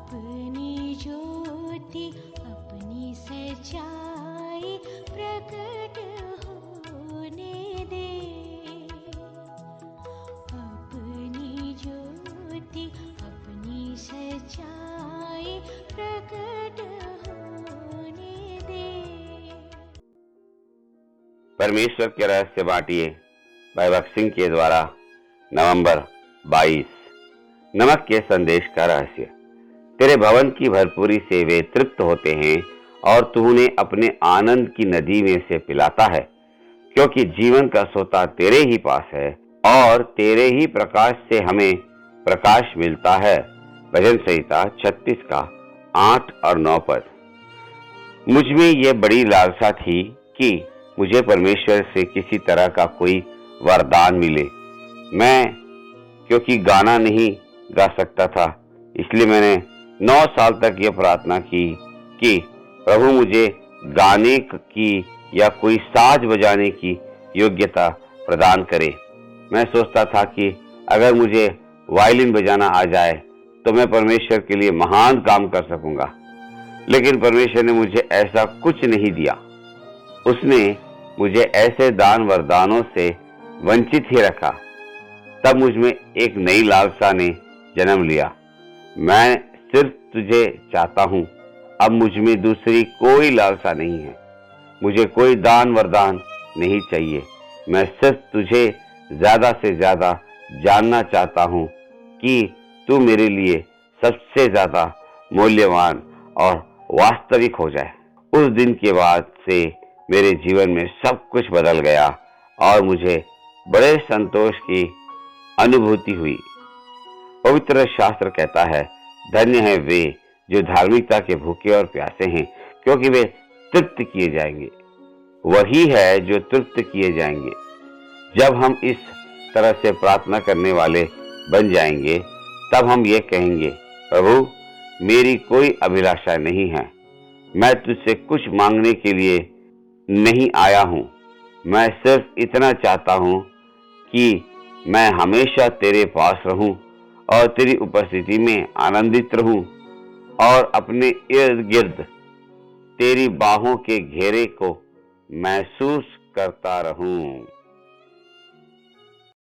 अपनी ज्योति अपनी सच्चाई प्रकट होने दे। अपनी ज्योति अपनी सच्चाई प्रकट होने दे। परमेश्वर के रहस्य बांटिए वैभव सिंह के द्वारा नवंबर 22। नमक के संदेश का रहस्य। तेरे भवन की भरपूरी से वे तृप्त होते हैं और तू उन्हें अपने आनंद की नदी में से पिलाता है, क्योंकि जीवन का सोता तेरे ही पास है और तेरे ही प्रकाश से हमें प्रकाश मिलता है। भजन संहिता 36 का 8 और 9 पद। मुझ में यह बड़ी लालसा थी कि मुझे परमेश्वर से किसी तरह का कोई वरदान मिले। मैं क्योंकि गाना नहीं गा सकता था, इसलिए मैंने 9 साल तक यह प्रार्थना की कि प्रभु मुझे गाने की या कोई साज बजाने की योग्यता प्रदान करे। मैं सोचता था कि अगर मुझे वायलिन बजाना आ जाए तो मैं परमेश्वर के लिए महान काम कर सकूंगा, लेकिन परमेश्वर ने मुझे ऐसा कुछ नहीं दिया। उसने मुझे ऐसे दान वरदानों से वंचित ही रखा। तब मुझ में एक नई लालसा ने जन्म लिया। मैं सिर्फ तुझे चाहता हूं। अब मुझ में दूसरी कोई लालसा नहीं है। मुझे कोई दान वरदान नहीं चाहिए। मैं सिर्फ तुझे ज्यादा से ज्यादा जानना चाहता हूं कि तू मेरे लिए सबसे ज्यादा मूल्यवान और वास्तविक हो जाए। उस दिन के बाद से मेरे जीवन में सब कुछ बदल गया और मुझे बड़े संतोष की अनुभूति हुई। पवित्र शास्त्र कहता है, धन्य है वे जो धार्मिकता के भूखे और प्यासे हैं, क्योंकि वे तृप्त किए जाएंगे। वही है जो तृप्त किए जाएंगे। जब हम इस तरह से प्रार्थना करने वाले बन जाएंगे, तब हम ये कहेंगे, प्रभु मेरी कोई अभिलाषा नहीं है। मैं तुझसे कुछ मांगने के लिए नहीं आया हूं। मैं सिर्फ इतना चाहता हूं कि मैं हमेशा तेरे पास रहूं और तेरी उपस्थिति में आनंदित रहूं और अपने इर्द गिर्द तेरी बाहों के घेरे को महसूस करता रहूं।